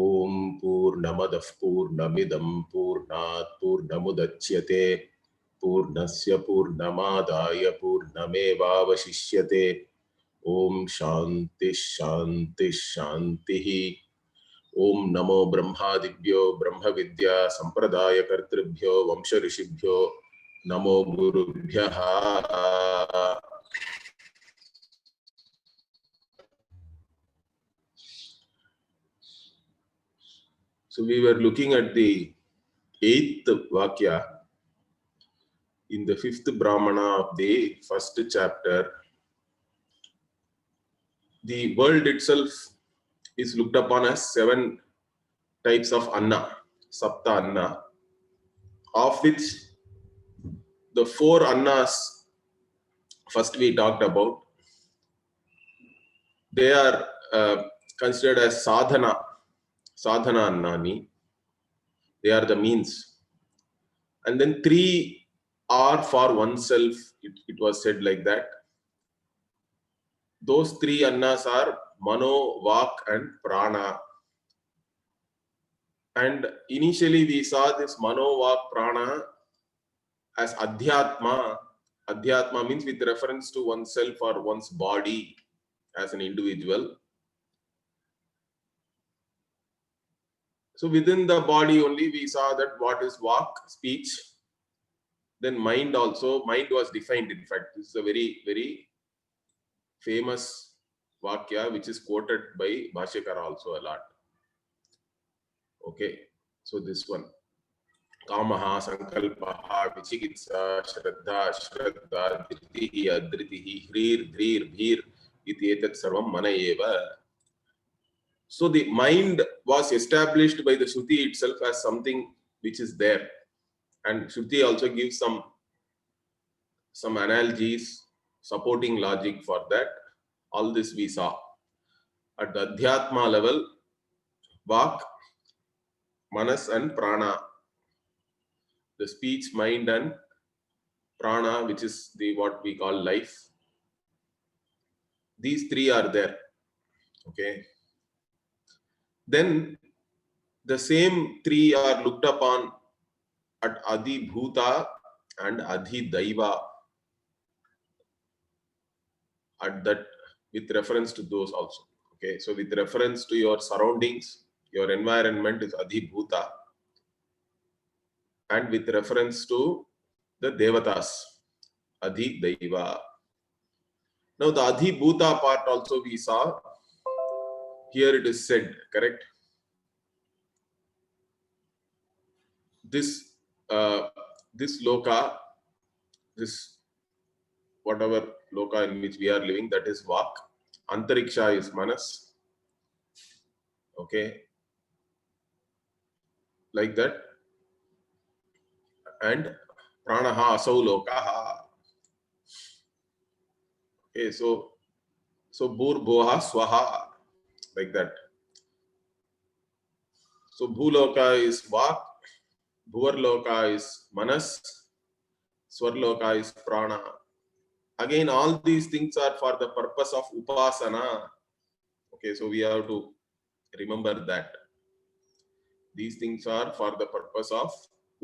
Om Purnamadav Purnamidam Purnat Purnamudachyate Purnasya Purnamadaya Purnamevavashishyate. Om Shanti Shanti Shanti. Om Namo Brahmadibhyo Brahma Vidya Sampradaya Kartribhyo Vamsha Rishibhyo Namo Gurubhyaha. So we were looking at the 8th Vakya in the 5th Brahmana of the first chapter. The world itself is looked upon as 7 types of Anna, Sapta Anna, of which the 4 Annas first we talked about. They are considered as sadhana annani. They are the means. And then 3 are for oneself. It was said like that. Those 3 annas are mano, vak and prana. And initially we saw this mano, vak, prana as adhyatma. Adhyatma means with reference to oneself or one's body as an individual. So within the body only we saw that what is vak, speech. Then mind also. Mind was defined, in fact. This is a very, very famous Vakya which is quoted by Bhashyakara also a lot. Okay, so this one. Kamaha, Sankalpaha, Vichikitsa, Shraddha, Shraddha, Dhritihi, Adhritihi, Hrir, Dhrir, Bhir, Iti etat sarvam mana eva. So the mind was established by the Shruti itself as something which is there. And Shruti also gives some analogies, supporting logic for that. All this we saw. At the Adhyatma level, Vak, Manas and Prana. The speech, mind and Prana, which is the what we call life. These 3 are there. Okay. Then the same 3 are looked upon at Adi Bhuta and Adi Daiva. At that, with reference to those also. Okay, so with reference to your surroundings, your environment is Adi Bhuta, and with reference to the Devatas, Adi Daiva. Now the Adi Bhuta part also we saw. Here it is said, correct? This loka, this whatever loka in which we are living, that is Vak. Antariksha is Manas. Okay, like that. And Pranaha Asau Lokaha. Okay, so Bhur Bhoha Swaha, like that. So Bhuloka is Vak, Bhuvarloka is Manas, Swarloka is Prana. Again, all these things are for the purpose of Upasana. Okay, so we have to remember that. These things are for the purpose of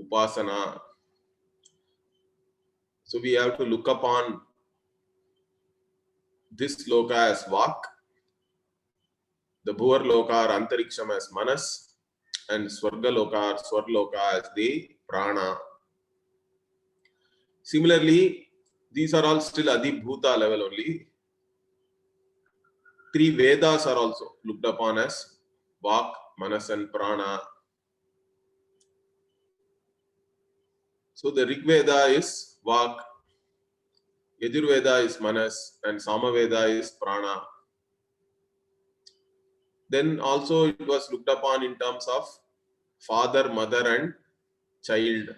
Upasana. So we have to look upon this loka as Vak, the Bhuvar loka or Antariksham as Manas, and Swarga loka or Swarloka as the Prana. Similarly, these are all still Adi Bhuta level only. 3 Vedas are also looked upon as Vak, Manas and Prana. So the Rig Veda is Vak, Yajurveda is Manas, and Samaveda is Prana. Then also it was looked upon in terms of father, mother and child.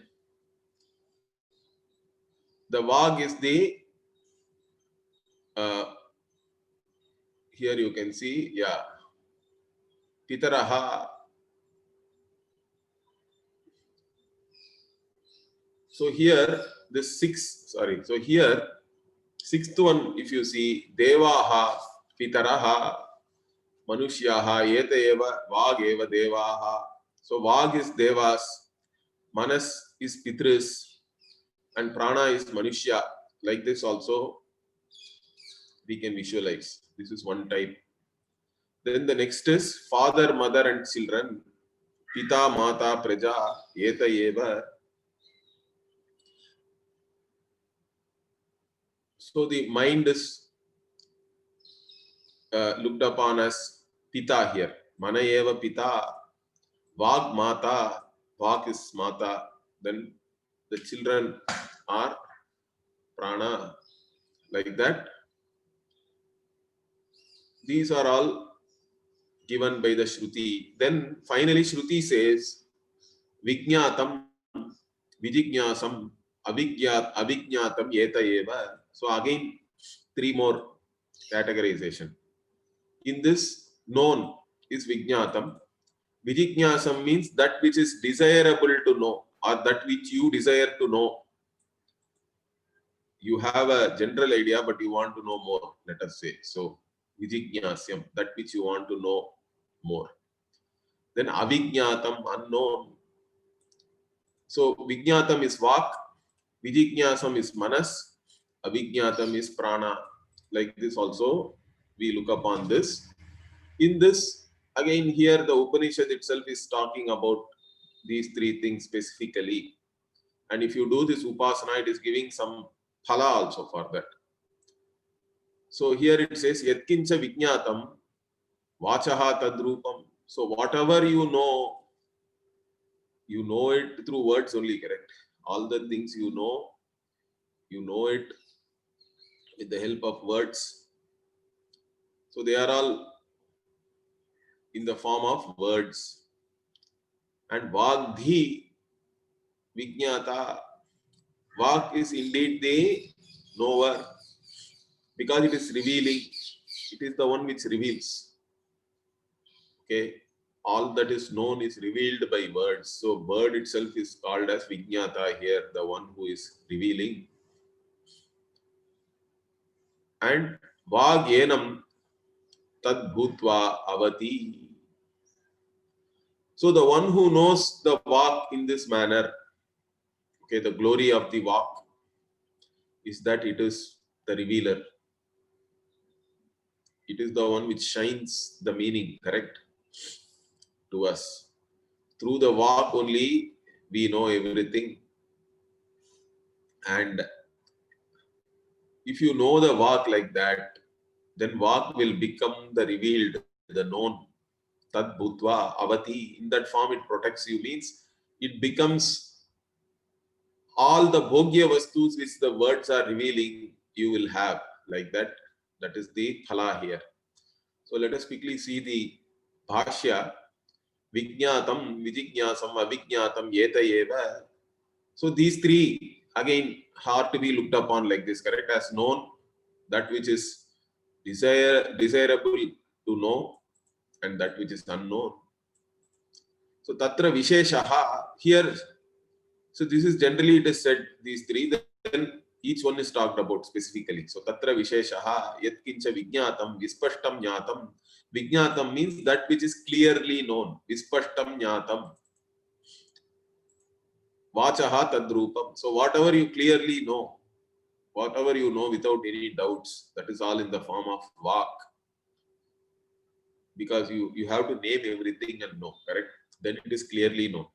The Vag is the, here you can see, yeah, Pitaraha. So here, this 6th one, if you see, Devaha, Pitaraha, Manushyaha ete eva vag eva devaha. So vag is devas, manas is pitris, and prana is manushya. Like this also we can visualize. This is one type. Then the next is father, mother and children. Pita, mata, praja, eta eva. So the mind is looked upon as pita here. Mana eva pita, vag mata, vag is mata. Then the children are prana. Like that. These are all given by the Shruti. Then finally Shruti says, Vijñatam, Vijignyasam, Avijñatam, Yeta Eva. So again, three more categorization. In this, known is Vijñatam. Vijignyasam means that which is desirable to know, or that which you desire to know. You have a general idea, but you want to know more, let us say. So, Vijignasyam, that which you want to know more. Then Avijñatam, unknown. So, Vijñatam is Vak, Vijignyasam is Manas, Avijñatam is Prana. Like this also, we look upon this. In this, again, here the Upanishad itself is talking about these three things specifically. And if you do this Upasana, it is giving some phala also for that. So here it says, Yatkincha Vijñatam, Vachaha Tadrupam. So whatever you know it through words only, correct? All the things you know it with the help of words. So they are all in the form of words. And Vagdhi Vijñata, Vag is indeed the knower, because it is revealing. It is the one which reveals. Okay, all that is known is revealed by words. So word itself is called as Vijñata here, the one who is revealing. And Vagyenam Tad Bhutva Avati. So the one who knows the Vak in this manner, okay, the glory of the Vak is that it is the revealer. It is the one which shines the meaning, correct, to us. Through the Vak only we know everything. And if you know the Vak like that, then Vak will become the revealed, the known. Tad Bhutva Avati. In that form it protects you, means it becomes all the Bhogya Vastus which the words are revealing, you will have like that. That is the phala here. So let us quickly see the Bhashya. Vijñatam, Vijignyasam, Avijñatam, Yeta Eva. So these three again are to be looked upon like this, correct? As known, that which is desirable to know, and that which is unknown. So Tatra Visheshaha here. So this is generally it is said, these three, then each one is talked about specifically. So Tatra Visheshaha, Yatkincha Vijñatam, Vispashtam Jnatam. Vijñatam means that which is clearly known. Vispashtam Jnatam. Vachaha Tadrupam. So whatever you clearly know, whatever you know without any doubts, that is all in the form of Vak. Because you have to name everything and know, correct? Then it is clearly known.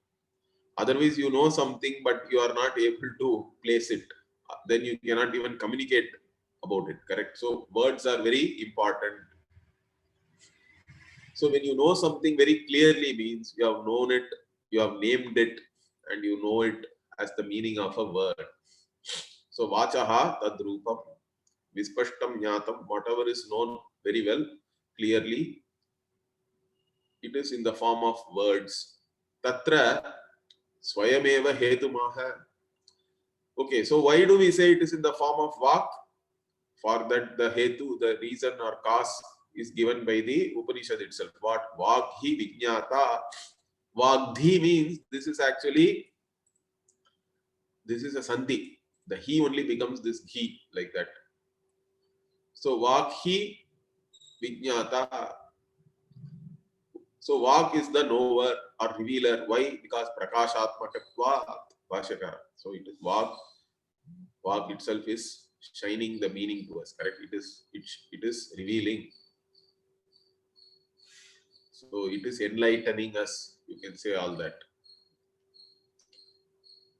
Otherwise, you know something, but you are not able to place it. Then you cannot even communicate about it, correct? So words are very important. So when you know something very clearly means you have known it, you have named it, and you know it as the meaning of a word. So Vachaha Tadrupam, Vispashtam Jnatam, whatever is known very well, clearly, it is in the form of words. Tatra Swayameva Hetumaha. Okay, so why do we say it is in the form of Vak? For that the Hetu, the reason or cause is given by the Upanishad itself. What? Vaghi Vijñata. Vagdhi means this is actually, this is a Sandhi. The he only becomes this he, like that. So Vaghi Vijñata. So Vak is the knower or revealer. Why? Because Prakashatmakatva Bhashyakara. So it is Vak. Vak itself is shining the meaning to us. Correct? It is revealing. So it is enlightening us. You can say all that.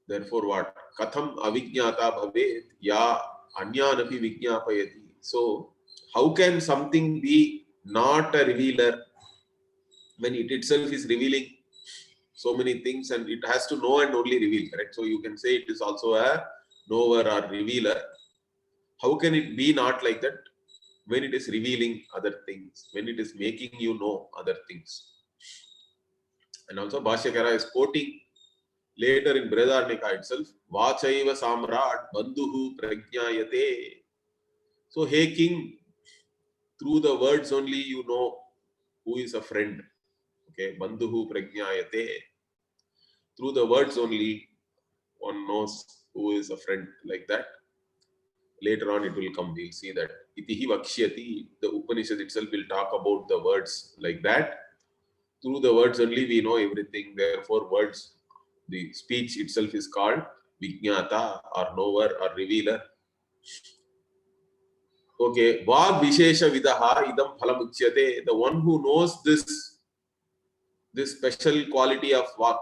Therefore, what? Katham avijñāta bhavet ya anyānapi vijñāpayati. So, how can something be not a revealer when it itself is revealing so many things and it has to know and only reveal, correct? So, you can say it is also a knower or revealer. How can it be not like that when it is revealing other things, when it is making you know other things? And also, Bhashyakara is quoting later in Brihadaranyaka itself, Vachaiva Samrat Bandhuhu Prajñāyate. So, hey king, through the words only you know who is a friend. Okay, Bandhuhu Prajñāyate. Through the words only one knows who is a friend, like that. Later on it will come, we'll see that. Itihi Vakshyati, the Upanishad itself will talk about the words like that. Through the words only we know everything. Therefore, words, the speech itself is called Vijñāta or knower or revealer. Okay, Vag Vishesha Vidaha Idam Phalamuchyate. The one who knows this special quality of Vak,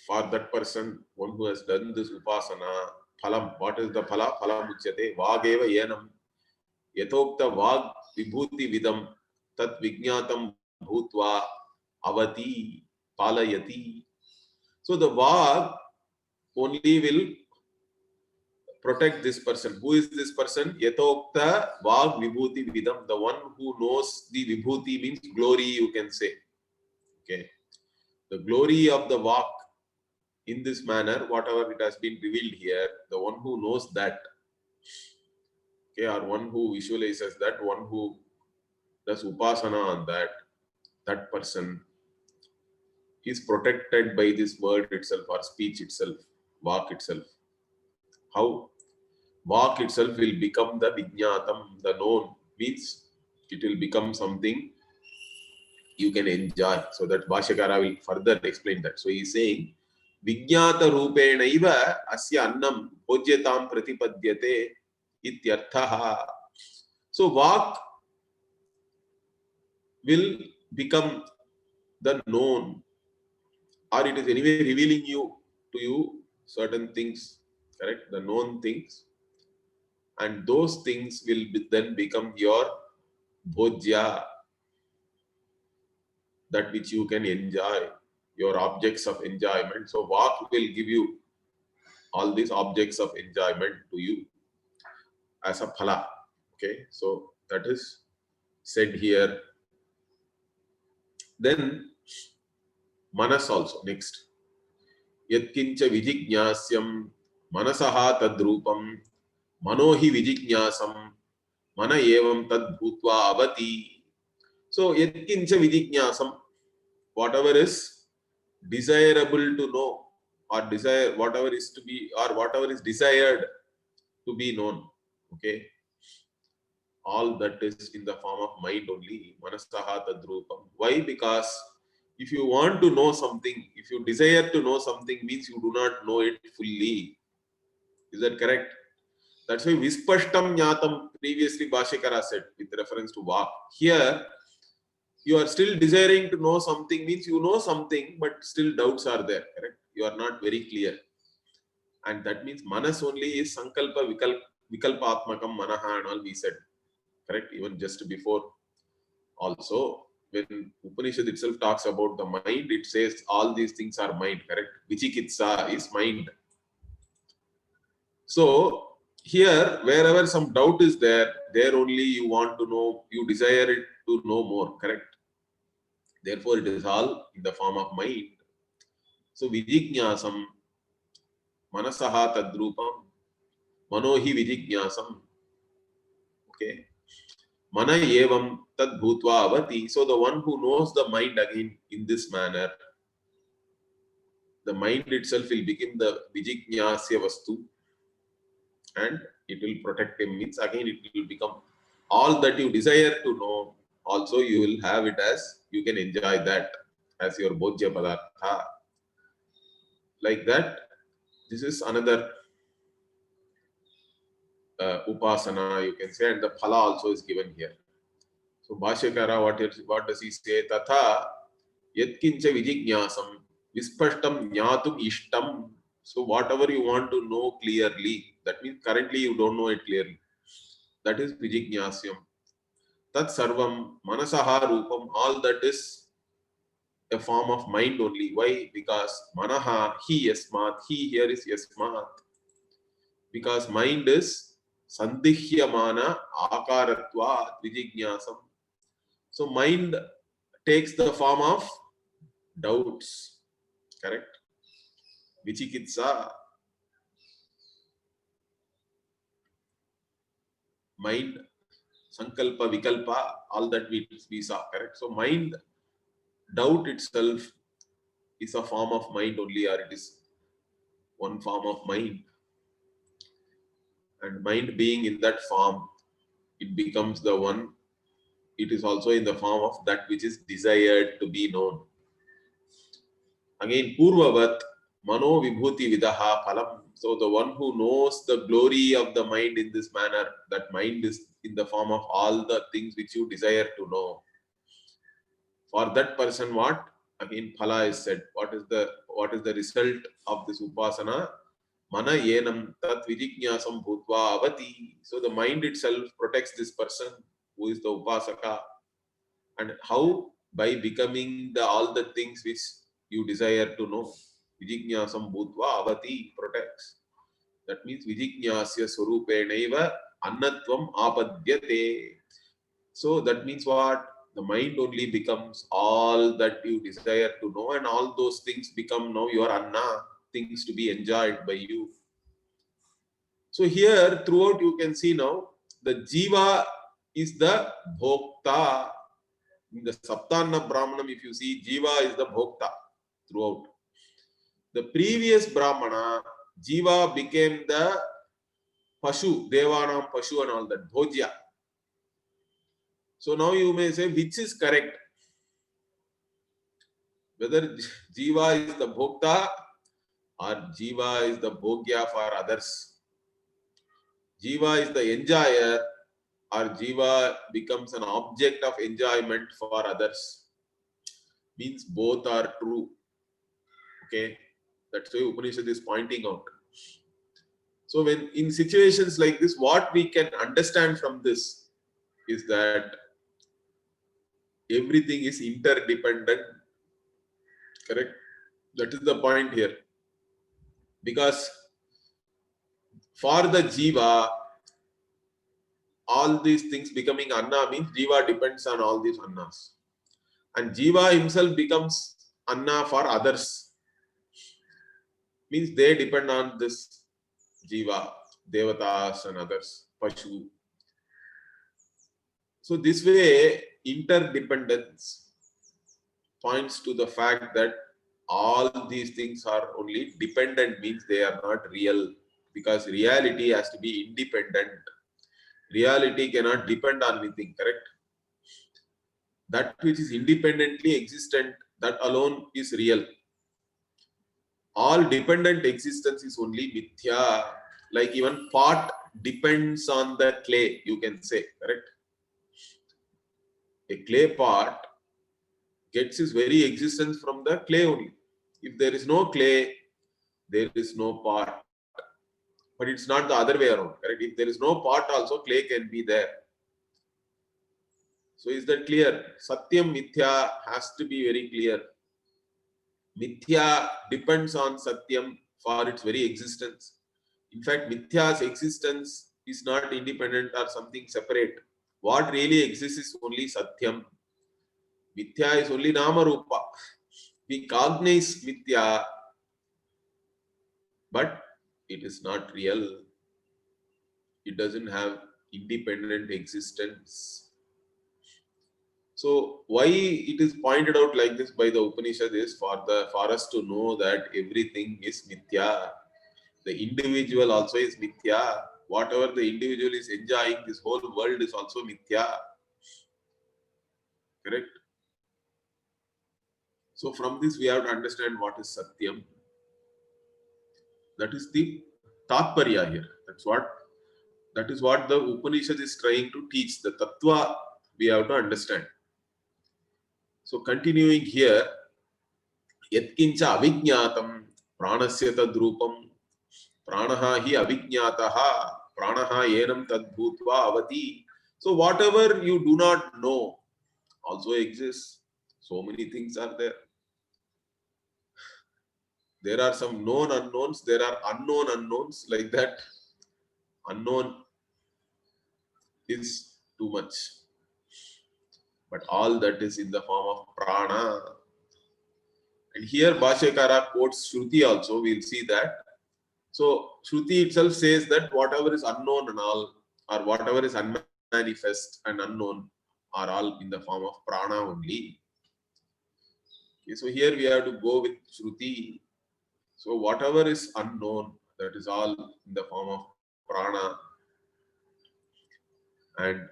for that person, one who has done this Upasana, Phalam. What is the Phala? Phalamuchyate. Vageva Yenam. Yatokta Vag Vibhuti Vidam Tat Vijñātam Bhutva Avati Palayati. So the Vag only will protect this person. Who is this person? Yatokta Vag Vibhuti Vidam. The one who knows the Vibhuti means glory, you can say. Okay. The glory of the Vak in this manner, whatever it has been revealed here, the one who knows that, okay, or one who visualizes that, one who does Upasana on that person is protected by this word itself or speech itself, Vak itself. How? Vak itself will become the Vijñātam, the known, means it will become something you can enjoy. So that Bhashyakara will further explain that. So he is saying, Vijñāta Rupenaiva Asya Annam Bhojyatam Pratipadyate Ityarthaha. So Vak will become the known, or it is anyway revealing to you certain things, correct? The known things. And those things will then become your bhojya, that which you can enjoy, your objects of enjoyment. So Vak will give you all these objects of enjoyment to you as a phala. Okay, so that is said here. Then Manas also, next. Yatkincha vijignasyam manasaha tadrupam manohi vijignyasam mana evam tad bhutva avati. So yatkincha vijignyasam, whatever is desirable to know, or desire, whatever is to be, or whatever is desired to be known, okay, all that is in the form of mind only. Manasaha tadrupam. Why? Because if you want to know something, if you desire to know something, means you do not know it fully. Is that correct? That's why Vispashtam Jnatam previously Bhashyakara said with reference to Vak. Here you are still desiring to know something, means you know something, but still doubts are there, correct? You are not very clear. And that means Manas only is Sankalpa Vikalpatmakam Manaha and all we said, correct? Even just before also, when Upanishad itself talks about the mind, it says all these things are mind, correct? Vichikitsa is mind. So here, wherever some doubt is there, there only you want to know, you desire it to know more, correct? Therefore, it is all in the form of mind. So vijignyasam manasaha tadrupam manohi vijignyasam. Okay. Mana evam tad bhutva avati. So the one who knows the mind again in this manner, the mind itself will become the vijignyasya vastu and it will protect him. Means again it will become all that you desire to know, also you will have it as, you can enjoy that as your bhojya padartha. Like that, this is another upasana, you can say, and the phala also is given here. So Bhashyakara, what does he say? Tatha yatkincha vijignyasam vispashtam jnatum ishtam. So whatever you want to know clearly, that means currently you don't know it clearly. That is vijignasyam. Tat sarvam manasaha rupam. All that is a form of mind only. Why? Because manaha, he yasmat. He here is yasmat. Because mind is sandihyamana akaratva vijignyasam. So mind takes the form of doubts. Correct? Vichikitsa. Mind, sankalpa, vikalpa, all that we saw. Correct? So mind, doubt itself is a form of mind only, or it is one form of mind. And mind being in that form, it becomes the one. It is also in the form of that which is desired to be known. Again, purvavat mano vibhuti vidaha phalam. So the one who knows the glory of the mind in this manner, that mind is in the form of all the things which you desire to know. For that person, what? Again, phala is said. What is the result of this upasana? Mana yenam tat vijignyasam bhutva avati. So the mind itself protects this person who is the upasaka. And how? By becoming all the things which you desire to know. Vijignyasam bhutva avati, protects. That means vijignyasya swarupenaiva annatvam apadyate. So that means what? The mind only becomes all that you desire to know, and all those things become now your anna, things to be enjoyed by you. So here throughout you can see now the jiva is the bhokta. In the Saptanna Brahmanam, if you see, jiva is the bhokta throughout. The previous Brahmana, jiva became the pashu, devanam pashu and all that, bhojya. So now you may say, which is correct? Whether jiva is the bhokta or jiva is the bhogya for others. Jiva is the enjoyer or jiva becomes an object of enjoyment for others. Means both are true. Okay, that's why Upanishad is pointing out. So when in situations like this, what we can understand from this is that everything is interdependent. Correct? That is the point here. Because for the jiva, all these things becoming anna means jiva depends on all these annas. And jiva himself becomes anna for others. Means they depend on this jiva, devatas and others, pashu. So this way, interdependence points to the fact that all these things are only dependent, means they are not real, because reality has to be independent. Reality cannot depend on anything, correct? That which is independently existent, that alone is real. All dependent existence is only mithya. Like even pot depends on the clay, you can say, correct? A clay pot gets its very existence from the clay only. If there is no clay, there is no pot. But it's not the other way around, correct? If there is no pot also, clay can be there. So is that clear? Satyam Mithya has to be very clear. Mithya depends on Satyam for its very existence. In fact, Mithya's existence is not independent or something separate. What really exists is only Satyam. Mithya is only Nama Rupa. We cognize Mithya, but it is not real. It doesn't have independent existence. So why it is pointed out like this by the Upanishad is for us to know that everything is mithya. The individual also is mithya. Whatever the individual is enjoying, this whole world is also mithya. Correct? So from this we have to understand what is Satyam. That is the Tatparya here. That is what the Upanishad is trying to teach. The Tattva we have to understand. So continuing here, Yatkincha avijñātam pranasya tadrupam pranaha hi avijñātaha pranaha yenam tadbhutva avati. So whatever you do not know also exists. So many things are there. There are some known unknowns, there are unknown unknowns, like that. Unknown is too much. But all that is in the form of prana. And here Bhashyakara quotes Shruti also, we'll see that. So Shruti itself says that whatever is unknown and all, or whatever is unmanifest and unknown, are all in the form of prana only. Okay, so here we have to go with Shruti. So whatever is unknown, that is all in the form of prana. And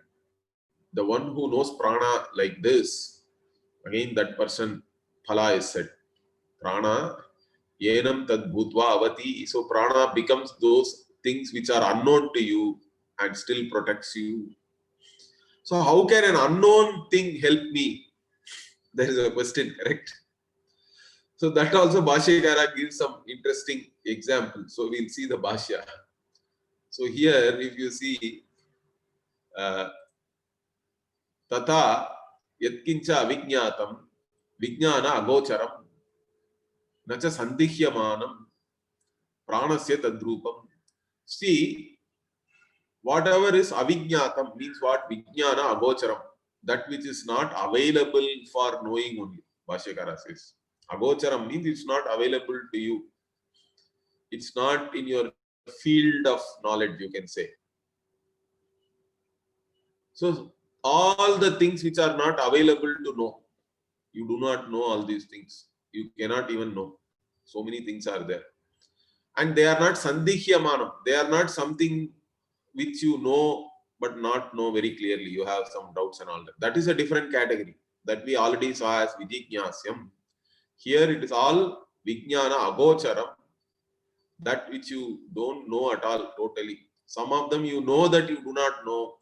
the one who knows prana like this, again that person, phala is said. Prana, yenam tad bhutva avati. So prana becomes those things which are unknown to you and still protects you. So how can an unknown thing help me? There is a question, correct? So that also Bhashyakara gives some interesting examples. So we'll see the Bhashya. So here, if you see, Tata yatkincha avijñātam vijñāna agocharam nacha sandihyamanam pranasya tadrupam. See, whatever is avijñātam means what? Vijñāna agocharam. That which is not available for knowing only. Bhashyakara says. Agocharam means it's not available to you. It's not in your field of knowledge, you can say. So all the things which are not available to know, you do not know all these things. You cannot even know. So many things are there. And they are not sandihyamanam. They are not something which you know but not know very clearly. You have some doubts and all that. That is a different category that we already saw as vijignasyam. Here it is all vijnana agocharam, that which you don't know at all totally. Some of them you know that you do not know.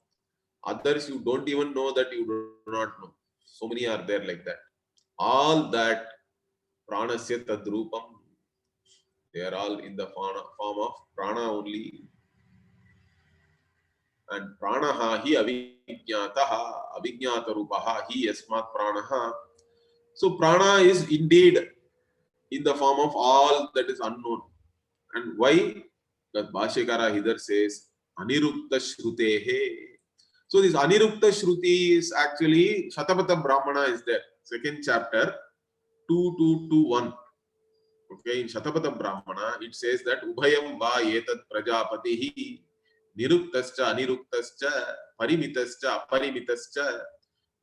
Others you don't even know that you do not know. So many are there like that. All that pranasya tadrupam, they are all in the form of prana only. And pranaha hi avijñātaha, avijñāta rupaha hi yasmat pranaha. So prana is indeed in the form of all that is unknown. And why? Because Bhashyakara hither says anirukta shrutehe. So this anirukta shruti is actually Shatapatha Brahmana is there. Second chapter 2221. Okay, in Shatapatha Brahmana it says that Ubhayam va etat prajapatihi niruktascha aniruktascha parimitascha aparimitascha.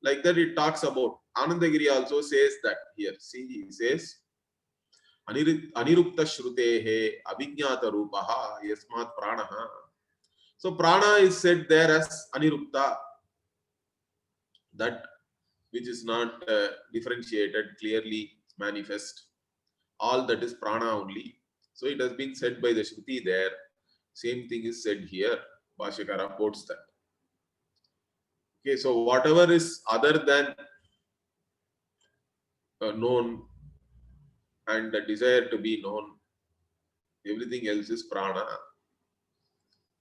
Like that it talks about. Anandagiri also says that here. See, he says anirukta shrutehe avijñāta rupaha yasmat pranaha. So prana is said there as anirukta, that which is not differentiated, clearly manifest. All that is prana only. So it has been said by the Shruti there. Same thing is said here. Bhashyakara quotes that. Okay, so whatever is other than known and the desire to be known, everything else is prana.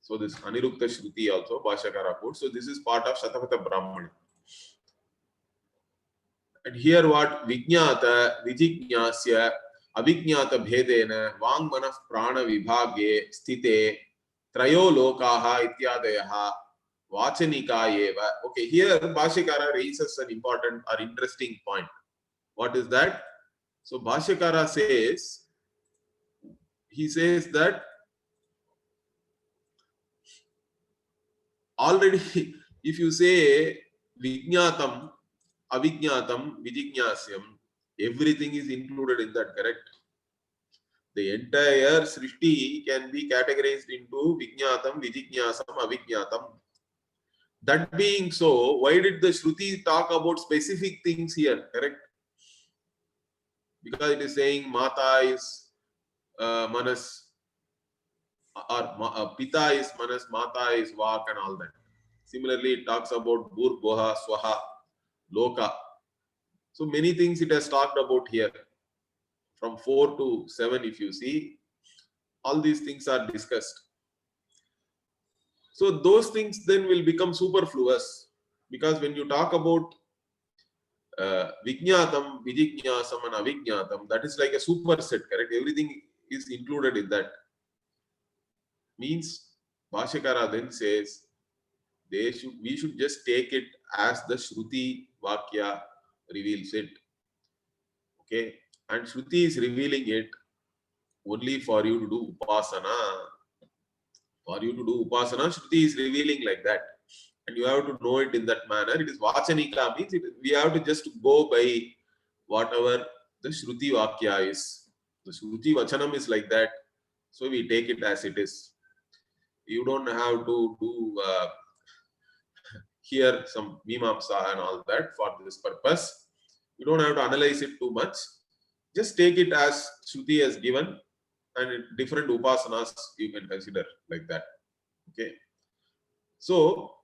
So this Anirukta Shruti also Bhashyakara quotes. So this is part of Shatapatha Brahmana. And here what? Vijñāta vijignyāsya avijñāta bhedena vāngmanah prana vibhage sthite trayo lokaha ityadayaha vachanika eva. Okay, here Bhashyakara raises an important or interesting point. What is that? So Bhashyakara says, he says that already if you say vijñātam, avijñātam, vijignyāsyam, everything is included in that, correct? The entire Srishti can be categorized into vijñātam, vijignyāsam, avijñātam. That being so, why did the Shruti talk about specific things here? Correct? Because it is saying Mata is Manas, or Pita is Manas, Mata is Vak, and all that. Similarly, it talks about Bhur, Bhoha, Swaha, Loka. So many things it has talked about here. From 4 to 7, if you see, all these things are discussed. So those things then will become superfluous, because when you talk about Vijnatam, Vijignyasam, and Avijnatam, that is like a superset, correct? Everything is included in that. Means Bhashakara then says we should just take it as the Shruti Vakya reveals it. Okay, and Shruti is revealing it only for you to do upasana. For you to do upasana, Shruti is revealing like that. And you have to know it in that manner. It is Vachanika, means we have to just go by whatever the Shruti Vakya is. The Shruti Vachanam is like that. So we take it as it is. You don't have to do here some Mimamsa and all that for this purpose. You don't have to analyze it too much. Just take it as Shruti has given, and different upasanas you can consider like that. Okay. So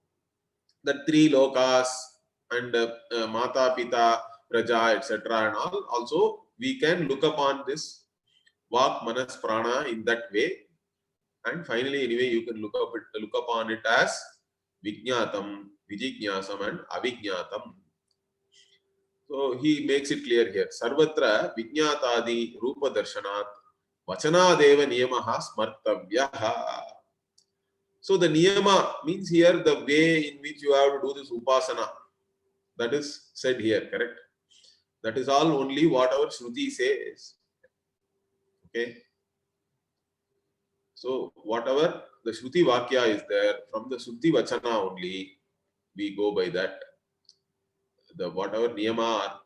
the 3 lokas and Mata, Pita, Praja, etc. and all, also we can look upon this Vak, Manas, Prana in that way. And finally, anyway, you can look upon it as Vijnatam, Vijignyasam, and Avijnatam. So he makes it clear here. Sarvatra Vijnatadi Rupa Darshanat Vachanadeva Niyamaha Smartavyaha. So the niyama means here the way in which you have to do this upasana. That is said here, correct? That is all only what our Shruti says. Okay. So whatever the Shruti Vakya is there, from the Shruti Vachana only, we go by that. The whatever niyama,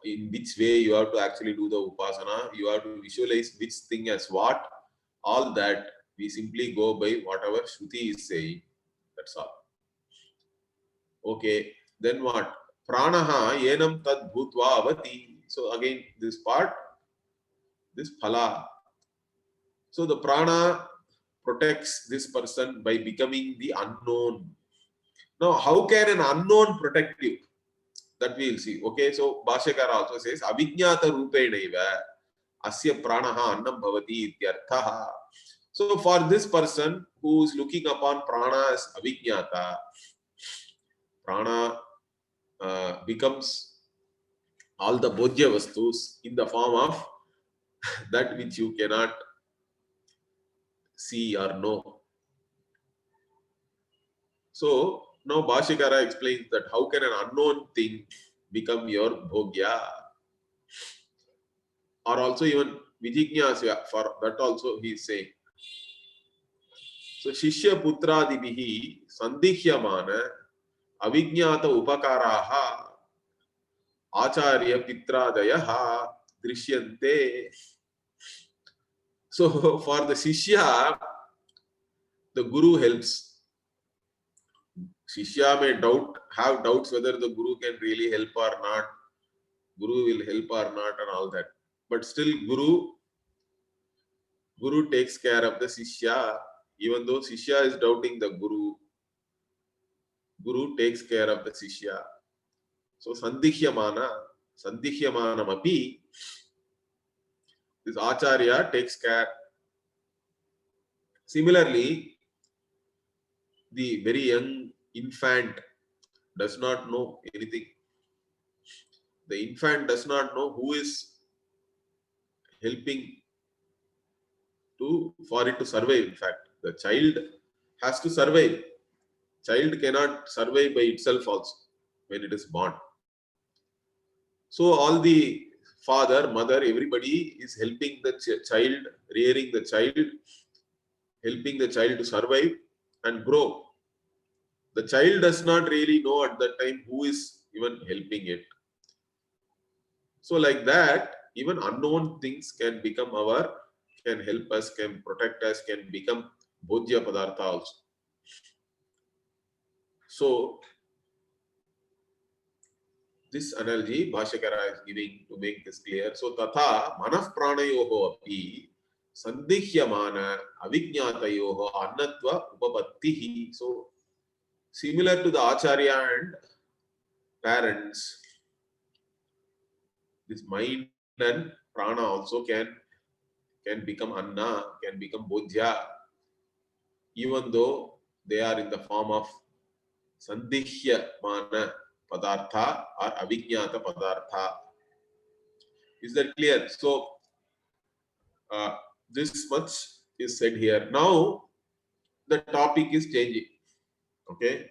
in which way you have to actually do the upasana, you have to visualize which thing as what, all that we simply go by whatever Shruti is saying. That's all. Okay, then what? Pranaha yenam tad bhutva avati. So again, this part, this phala. So the prana protects this person by becoming the unknown. Now, how can an unknown protect you? That we will see. Okay, so Bhashyakara also says, Avijnata rupenaiva asya pranaha annam bhavati ityarthaha. So for this person who is looking upon prana as Avijnata, prana becomes all the bhojya vastus in the form of that which you cannot see or know. So now Bhashyakara explains that how can an unknown thing become your bhogya? Or also even Vijignyasya, for that also he is saying. So Shishya Putradibihi Sandikhyamana Avijnata Upakaraha Acharya Pitradayaha Drishyante. So for the Shishya, the Guru helps. Shishya may have doubts whether the Guru can really help or not. Guru will help or not and all that. But still Guru takes care of the Shishya. Even though Shishya is doubting the Guru takes care of the Shishya. So Sandihyamanamapi, this Acharya takes care. Similarly, the very young infant does not know anything. The infant does not know who is helping for it to survive. In fact, the child has to survive. Child cannot survive by itself also when it is born. So all the father, mother, everybody is helping the child, rearing the child, helping the child to survive and grow. The child does not really know at that time who is even helping it. So like that, even unknown things can help us, can protect us, can become bhojya padartha also. So this analogy Bhashyakara is giving to make this clear. So tatha manah pranayoho api sandikhyamana avijñātayoho annatva upapattihi. So similar to the acharya and parents, this mind and prana also can become anna, can become bodhya, even though they are in the form of sandikhyamana padartha or avijñāta padartha. Is that clear? So this much is said here. Now the topic is changing. Okay.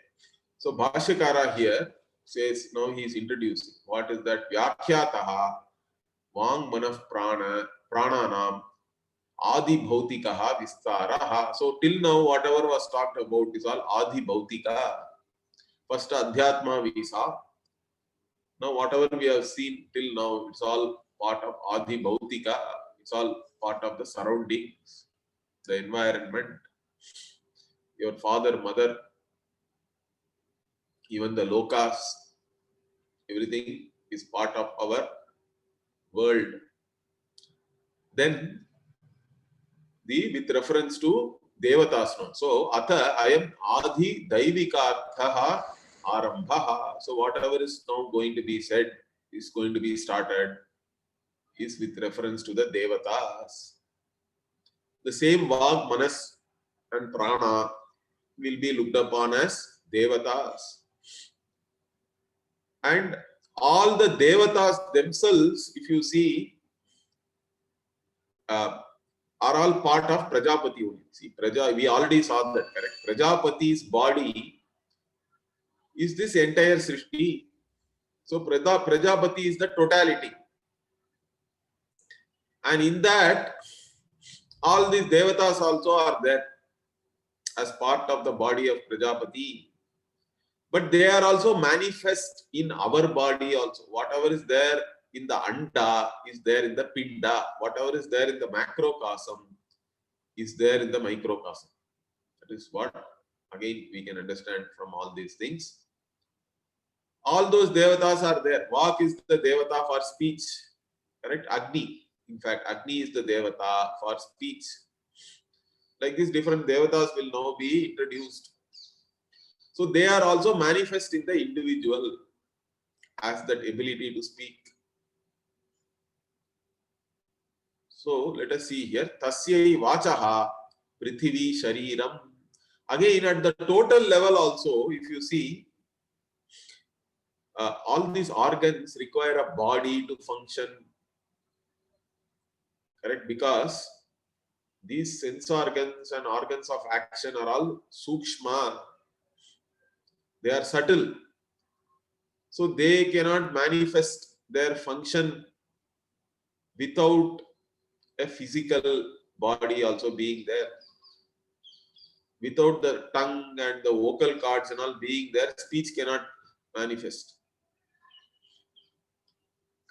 So Bhashyakara here says, now he is introducing what is that Vyakhyataha Vang Manah Prana Prananam Adi Bhautikaha Vistaraha. So till now whatever was talked about is all Adi Bhautika. First Adhyatma we saw. Now whatever we have seen till now, it's all part of Adi Bhautika. It's all part of the surroundings, the environment, your father, mother, even the lokas, everything is part of our world. Then with reference to devatas now. So atha ayam adi daivikarthaha arambhaha. So whatever is now going to be said, is going to be started, is with reference to the devatas. The same vag, manas and prana will be looked upon as devatas. And all the devatas themselves, if you see, are all part of Prajapati only. See, we already saw that, correct? Prajapati's body is this entire Srishti. So Prajapati is the totality. And in that, all these devatas also are there as part of the body of Prajapati. But they are also manifest in our body also. Whatever is there in the anda is there in the pinda. Whatever is there in the macrocosm is there in the microcosm. That is what, again, we can understand from all these things. All those devatas are there. Vak is the devata for speech. Correct? Agni. In fact, Agni is the devata for speech. Like this, different devatas will now be introduced. So they are also manifest in the individual as that ability to speak. So let us see here. Tasyai vachaha prithivi shariram. Again, at the total level also, if you see, all these organs require a body to function. Correct? Because these sense organs and organs of action are all sukshma. They are subtle. So they cannot manifest their function without a physical body also being there. Without the tongue and the vocal cords and all being there, speech cannot manifest.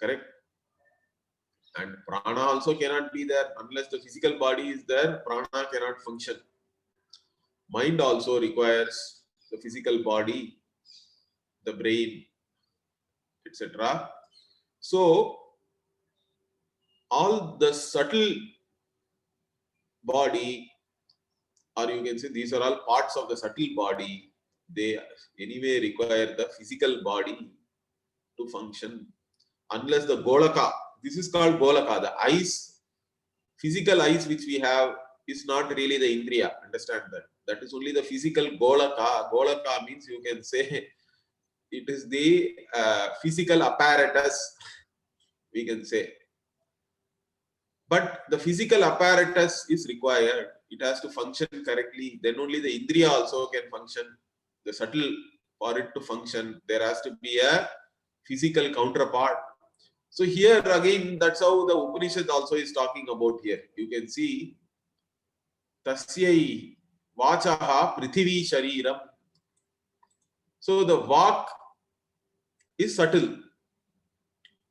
Correct? And prana also cannot be there unless the physical body is there. Prana cannot function. Mind also requires the physical body, the brain, etc. So all the subtle body, or you can say these are all parts of the subtle body, they anyway require the physical body to function. Unless the golaka, this is called golaka, the eyes, physical eyes which we have is not really the indriya. Understand that. That is only the physical golaka. Golaka means, you can say, it is the physical apparatus, we can say. But the physical apparatus is required. It has to function correctly. Then only the indriya also can function. The subtle, for it to function, there has to be a physical counterpart. So here again, that's how the Upanishad also is talking about here. You can see, Tasyai vachaha prithivi shariram. So the vak is subtle.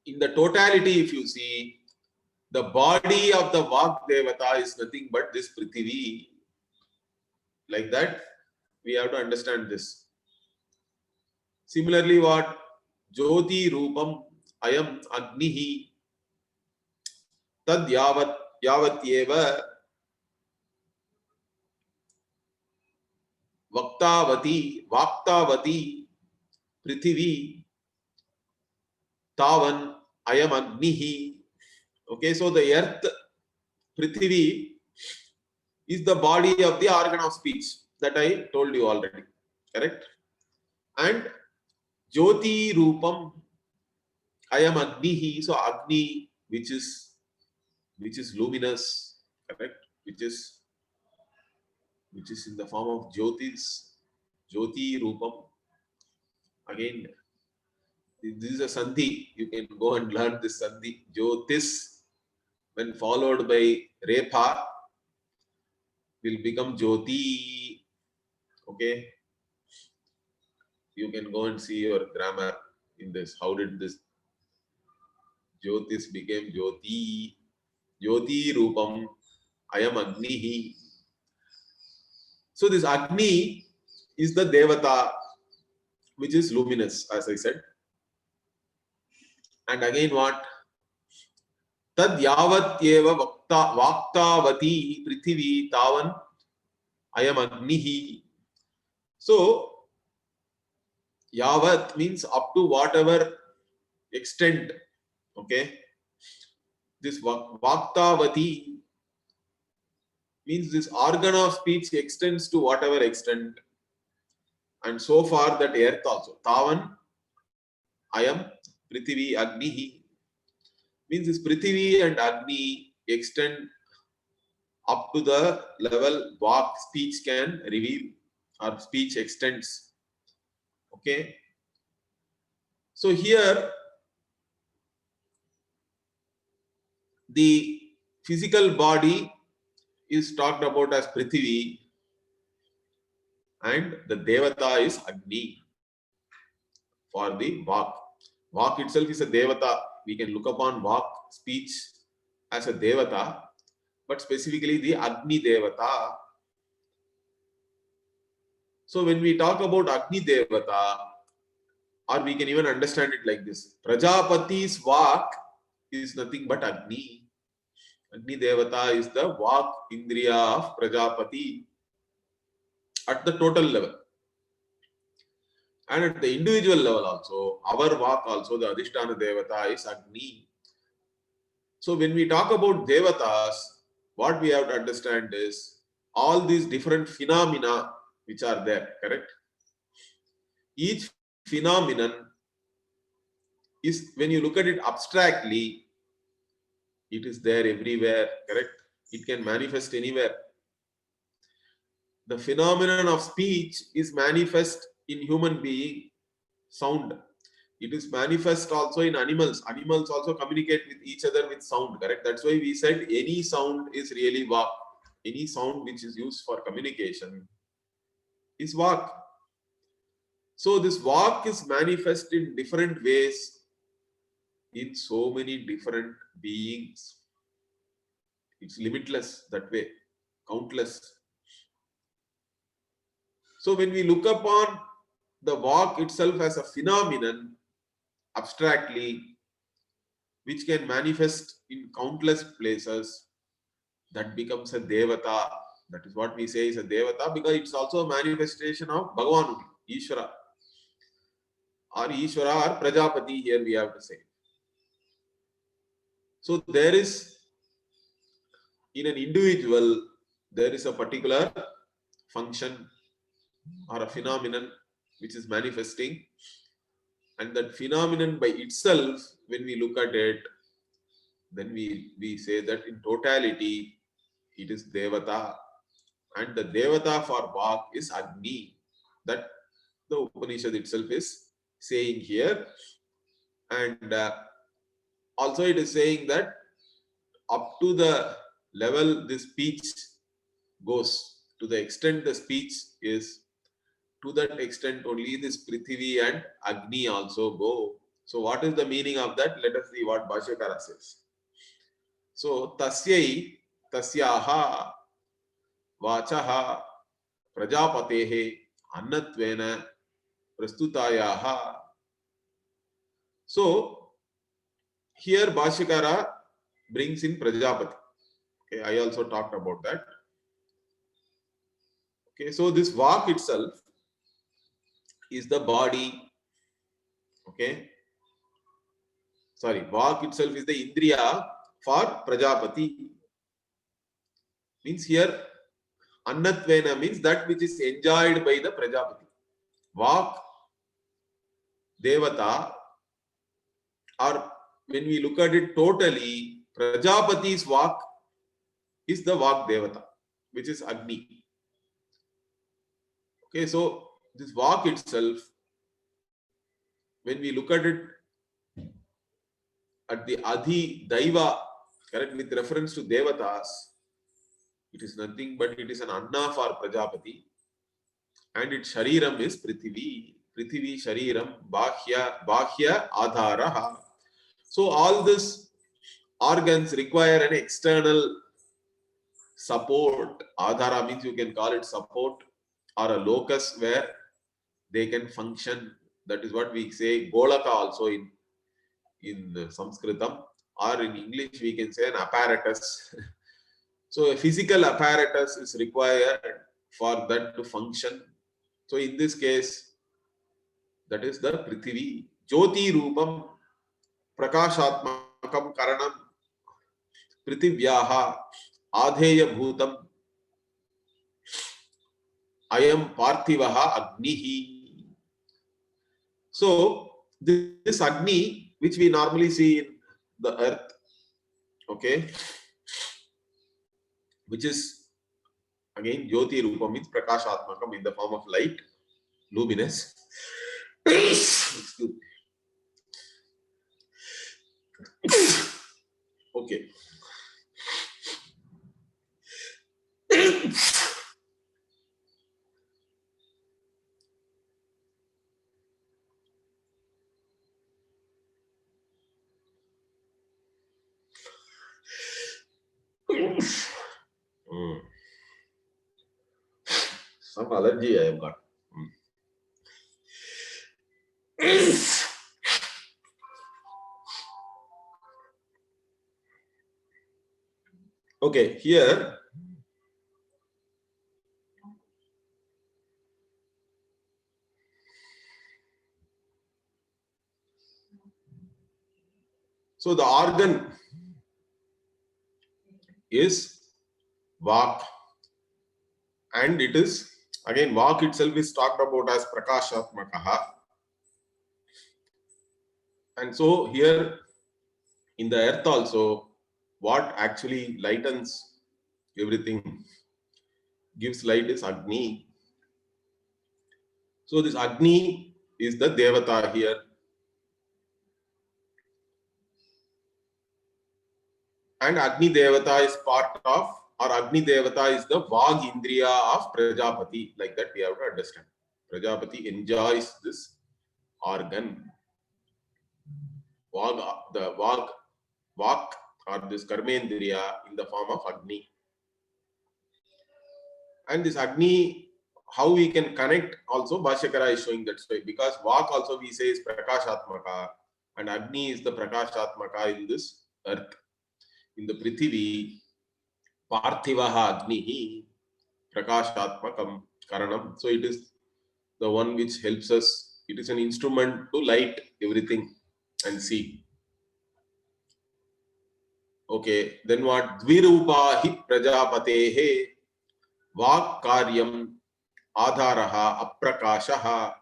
In the totality, if you see, the body of the vak devata is nothing but this prithivi. Like that, we have to understand this. Similarly, what? Jyoti Rupam Ayam Agnihi Tad Yavatyeva Vaktavati Prithivi Tavan Ayam Agnihi. Okay, so the earth, Prithivi, is the body of the organ of speech that I told you already. Correct? And Jyoti Rupam Ayam Agnihi. So Agni, which is luminous, correct? Which is in the form of Jyotis. Jyoti Rupam. Again, this is a Sandhi. You can go and learn this Sandhi. Jyotis, when followed by Repha, will become Jyoti. Okay. You can go and see your grammar in this. How did this Jyotis became Jyoti? Jyoti Rupam Ayam Agnihi. So this Agni is the Devata, which is luminous, as I said. And again, what? Tad Yavatyeva Vaktavati Prithivi Tavan Ayam Agnihi. So Yavat means up to whatever extent. Okay. This Vaktavati means this organ of speech extends to whatever extent. And so far that earth also. Tavan Ayam Prithivi Agnihi means this Prithivi and Agni extend up to the level Vak, speech, can reveal, or speech extends. Okay. So here the physical body is talked about as Prithivi, and the Devata is Agni for the Vak. Vak itself is a Devata. We can look upon Vak, speech, as a Devata, but specifically the Agni Devata. So when we talk about Agni Devata, or we can even understand it like this: Prajapati's Vak is nothing but Agni. Agni Devata is the Vak Indriya of Prajapati at the total level. And at the individual level also, our Vak also, the Adhisthana Devata is Agni. So when we talk about Devatas, what we have to understand is all these different phenomena which are there, correct? Each phenomenon is, when you look at it abstractly, it is there everywhere, correct? It can manifest anywhere. The phenomenon of speech is manifest in human being, sound. It is manifest also in animals. Animals also communicate with each other with sound, correct? That's why we said any sound is really Vak. Any sound which is used for communication is Vak. So this Vak is manifest in different ways in so many different beings. It's limitless that way, countless. So when we look upon the Vak itself as a phenomenon abstractly, which can manifest in countless places, that becomes a Devata. That is what we say is a Devata, because it's also a manifestation of Bhagavan, Ishvara, or Ishvara or Prajapati, here we have to say. So there is, in an individual, there is a particular function or a phenomenon which is manifesting, and that phenomenon by itself, when we look at it, then we say that in totality it is Devata, and the Devata for Vak is Agni. That the Upanishad itself is saying here. And also it is saying that up to the level this speech goes, to the extent the speech is, to that extent only this Prithvi and Agni also go. So what is the meaning of that? Let us see what Bhashyakara says. So tasyai tasyaha vachaha prajapatehe annatvena prastutayaha. So here Bhashyakara brings in Prajapati. Okay, I also talked about that. Okay, so this Vak itself is the body. Okay, sorry, Vak itself is the Indriya for Prajapati. Means here Annatvena means that which is enjoyed by the Prajapati. Vak Devata, or when we look at it totally, Prajapati's Vak is the Vak Devata, which is Agni. Okay, so this Vak itself, when we look at it at the Adhi Daiva, correct, with reference to Devatas, it is nothing but it is an Anna for Prajapati, and its Shariram is Prithivi. Prithivi Shariram Bahya Adharaha. So all these organs require an external support. Adhara means you can call it support or a locus where they can function. That is what we say Golaka also in Sanskritam, or in English we can say an apparatus. So a physical apparatus is required for that to function. So in this case, that is the Prithivi. Jyoti Rupam Prakashatmakam Karanam Prithivyaha Adheya Bhutam Ayam Parthivaha Agnihi. So this Agni, which we normally see in the earth, okay, which is again Jyoti Rupa means Prakashatmakam in the form of light, luminous. Okay. Some allergy I have got. Okay, here so the organ is Vak, and it is again Vak itself is talked about as Prakashatmakaha. And so here in the earth also, what actually lightens everything, gives light, is Agni. So this Agni is the Devata here. And Agni Devata is part of, or Agni Devata is the Vag Indriya of Prajapati. Like that we have to understand. Prajapati enjoys this organ. Vag, the Vak or this Karmendriya in the form of Agni. And this Agni, how we can connect also, Bhashyakara is showing that way, because Vak also we say is Prakashatmaka, and Agni is the Prakashatmaka in this earth. In the Prithivi, Parthivaha Agnihi Prakashatmakam Karanam. So it is the one which helps us. It is an instrument to light everything and see. Okay, then what? Dvirupa hi Prajapatehe Vak Karyam Adharaha Aprakashaha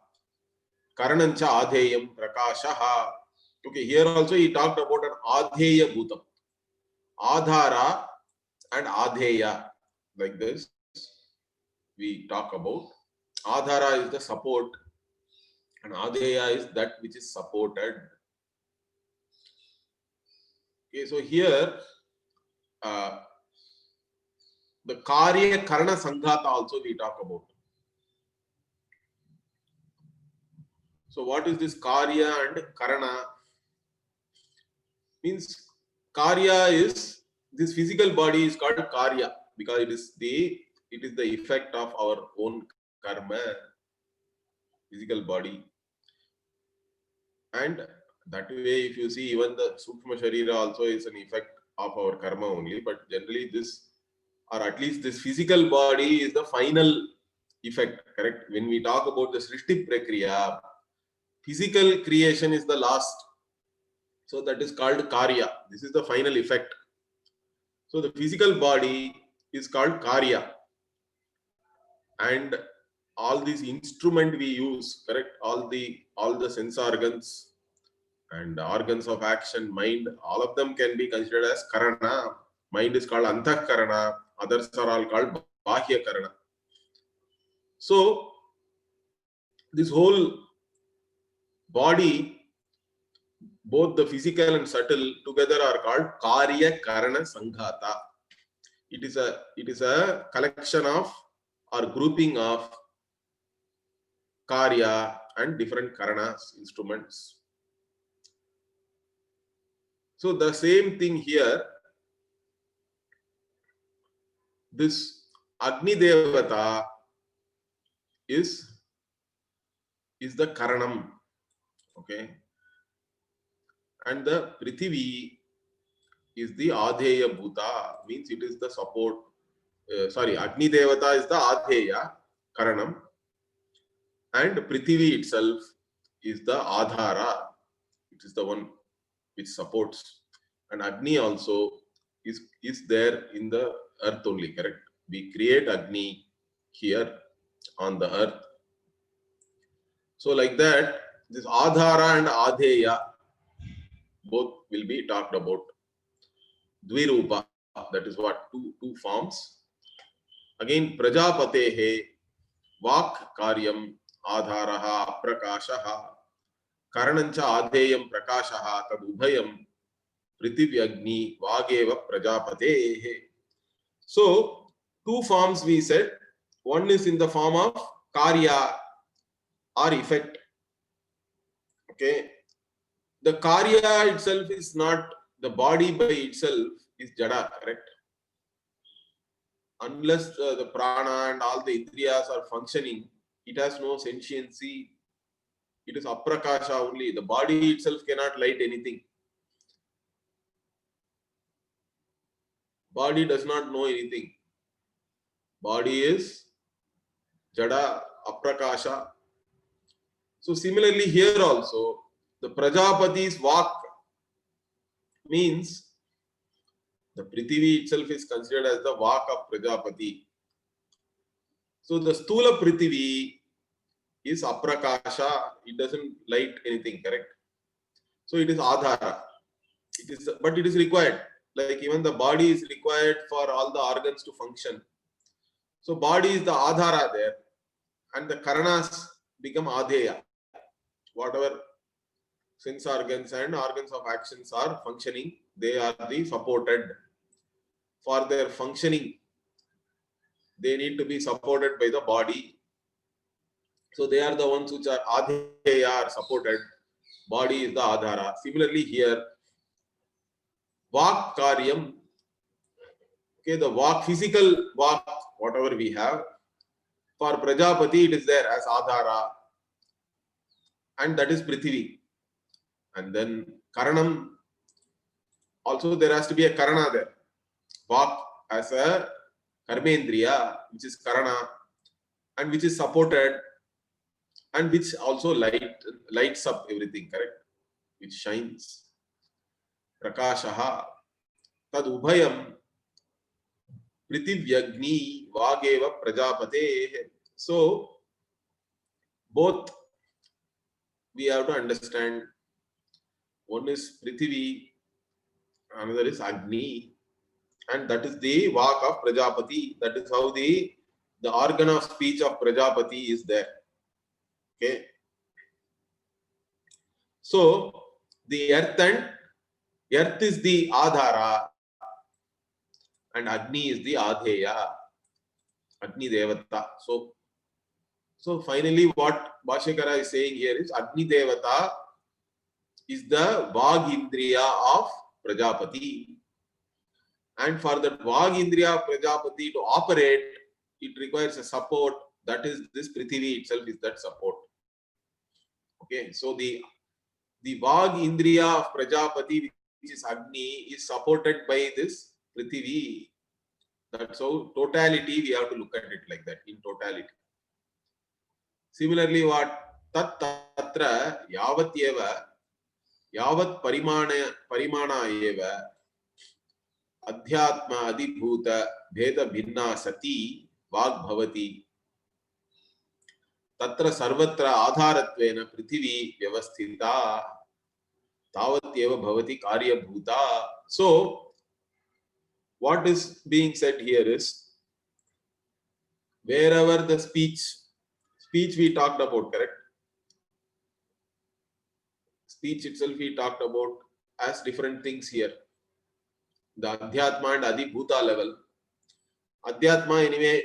Karanancha Adheyam Prakashaha. Okay, here also he talked about an Adheya Bhutam. Adhara and Adheya, like this we talk about. Adhara is the support and Adheya is that which is supported. Okay, so here the Karya Karana Sanghata also we talk about. So what is this Karya and Karana? Means Karya is, this physical body is called Karya because it is the effect of our own karma, physical body. And that way, if you see, even the Sukshma Sharira also is an effect of our karma only. But generally, this, or at least this physical body, is the final effect, correct? When we talk about the Srishti Prakriya, physical creation is the last. So that is called Karya. This is the final effect. So the physical body is called Karya. And all these instrument we use, correct? All the sense organs and organs of action, mind, all of them can be considered as Karana. Mind is called Antahkarana. Others are all called Bahya Karana. So this whole body, both the physical and subtle together, are called Karya Karana Sanghata. It is a collection of or grouping of Karya and different Karanas, instruments. So the same thing here, this Agni Devata is the Karanam, okay, and the Prithivi is the Adheya Bhuta, means it is the support. Agni Devata is the Adheya Karanam, and Prithivi itself is the Adhara. It is the one which supports, and Agni also is there in the earth only, correct? We create Agni here on the earth. So like that, this Adhara and Adheya both will be talked about. Dvirupa, that is what, two forms. Again, Prajapatehe, Vak Karyam, Adharaha, Prakashaha, Karanancha Adheyam Prakashaha, Tad Ubhayam, Prithivagni, Vageva Prajapatehe. So, two forms we said. One is in the form of Karya or effect. Okay. The Karya itself is not, the body by itself is Jada, correct? Unless the prana and all the indriyas are functioning, it has no sentiency. It is aprakasha only. The body itself cannot light anything. Body does not know anything. Body is Jada, aprakasha. So similarly here also, the Prajapati's Vak means the Prithivi itself is considered as the Vak of Prajapati. So the Stula Prithivi is aprakasha, it doesn't light anything, correct? So it is Adhara. But it is required. Like even the body is required for all the organs to function. So body is the Adhara there, and the Karanas become Adheya. Whatever sense organs and organs of actions are functioning, they are the supported. For their functioning, they need to be supported by the body. So they are the ones which are Adheya, are supported. Body is the Adhara. Similarly here, Vak Karyam, okay, the Vak, physical Vak, whatever we have, for Prajapati it is there as Adhara, and that is Prithivi. And then Karanam, also there has to be a Karana there. Vak as a Karmendriya, which is Karana, and which is supported, and which also lights up everything, correct? Which shines. Prakashaha. Tad Ubhayam Prithivyagni Vageva Prajapate. So both we have to understand. One is Prithivi, another is Agni, and that is the Vak of Prajapati. That is how the organ of speech of Prajapati is there. Okay. So the earth is the Adhara, and Agni is the Adheya, Agni Devata. So finally, what Bhashyakara is saying here is Agni Devata is the Vag Indriya of Prajapati. And for that Vag Indriya Prajapati to operate, it requires a support. That is, this Prithivi itself is that support. Okay, so the the Vag Indriya of Prajapati, which is Agni, is supported by this Prithvi. That's how totality we have to look at it like that, in totality. Similarly, what tat tatra yavat eva yavat parimana eva adhyatma adibhuta bheda bhinna sati vag bhavati tatra sarvatra adharattvena prithvi vyavasthita tavat eva bhavati karyabhuta. So what is being said here is, wherever the speech we talked about, correct? Speech itself we talked about as different things here. The Adhyatma and Adibhuta level. Adhyatma anyway,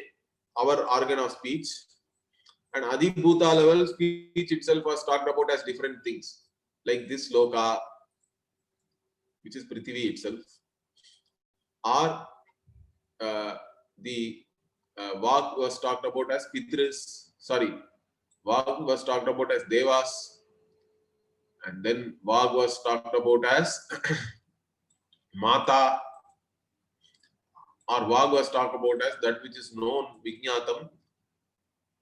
our organ of speech, and Adibhuta level, speech itself was talked about as different things. Like this loka, which is Prithvi itself, or the Vag was talked about as Pitris, Vag was talked about as Devas, and then Vag was talked about as Mata, or Vag was talked about as that which is known, Vijnatam.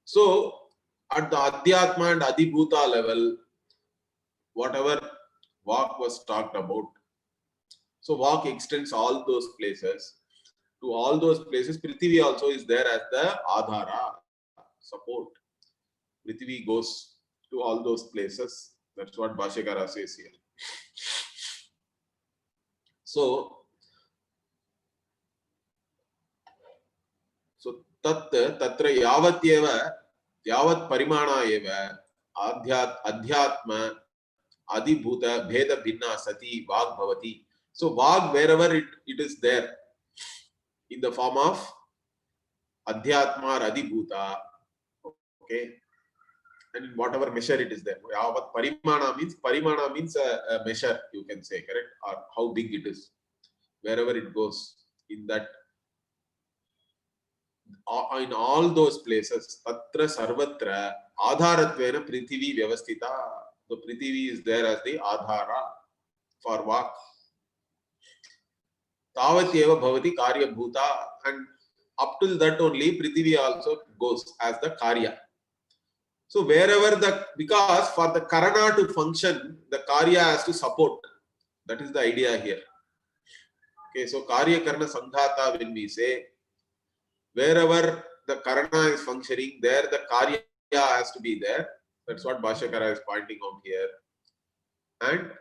So, at the Adhyatma and Adibhuta level, whatever Vag was talked about, so Vag extends all those places. To all those places, Prithvi also is there as the Adhara, support. Prithvi goes to all those places. That's what Bhashyakara says here. So tatra yavatyeva yavat parimana eva adhyatma adibhuta bheda bhinna sati vag bhavati. So vag, wherever it is there in the form of adhyatma or adibhuta, okay, and in whatever measure it is there. Yavat parimana means a measure, you can say, correct, or how big it is. Wherever it goes, in that, in all those places, tatra sarvatra adharatvena prithvi vyavasthita. So prithvi is there as the adhara for vak. Tavat eva bhavati karya bhuta, and up till that only prithvi also goes as the karya. So wherever because for the karana to function, the karya has to support. That is the idea here. Okay, so karya karana sanghata, when we say, wherever the karana is functioning, there the karya has to be there. That's what Bhashyakara is pointing out here. And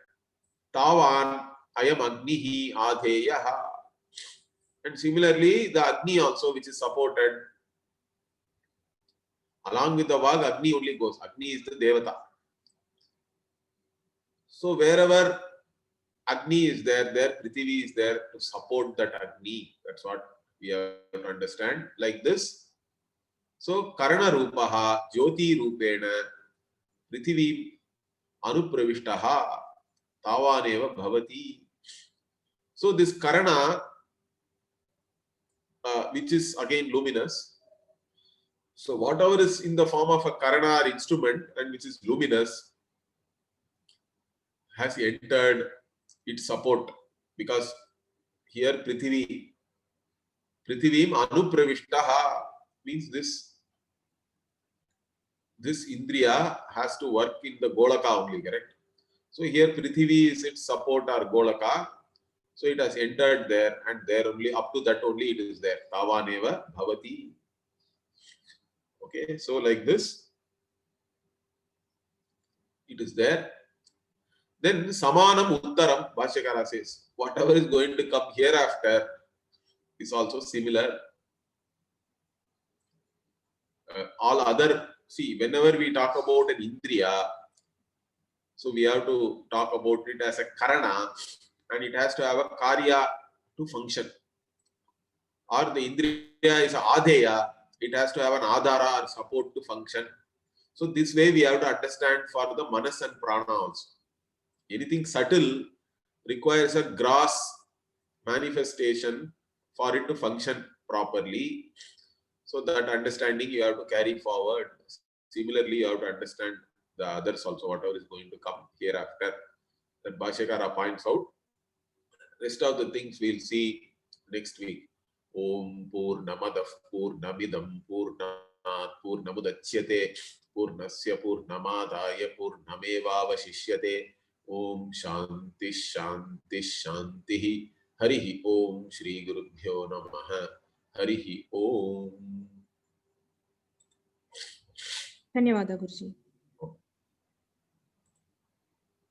tavan ayam agnihi adheyaha. And similarly, the Agni also, which is supported, along with the Vag, Agni only goes. Agni is the Devata. So wherever Agni is there, Prithvi is there to support that Agni. That's what we have to understand. Like this. So Karana Rupaha, Jyoti Rupena, Prithvi Anupravishtaha, Tavaneva Bhavati. So this Karana, which is again luminous. So whatever is in the form of a Karana or instrument and which is luminous has entered its support, because here Prithivim Anupravishtaha means this Indriya has to work in the Golaka only, correct? So here Prithvi is its support or Golaka. So it has entered there, and there only, up to that only it is there. Tavaneva Bhavati. Okay, so like this, it is there. Then Samanam Uttaram, Bhashyakara says, whatever is going to come hereafter is also similar. All other, see, whenever we talk about an Indriya, so we have to talk about it as a Karana, and it has to have a Karya to function. Or the Indriya is a Adheya, it has to have an Adhara or support to function. So this way we have to understand for the Manas and Prana also. Anything subtle requires a gross manifestation for it to function properly. So that understanding you have to carry forward. Similarly, you have to understand the others also, whatever is going to come hereafter. That Bhashyakara points out. Rest of the things we'll see next week. Om Purnamadav Purnamidam Purnat Purnamudachyate Purnasya Purnamadaya Purnamevavashishyate. Om Shanti Shanti Shanti. Harihi Om Shri Gurubhyo Namaha. Harihi Om. धन्यवाद गुरुजी.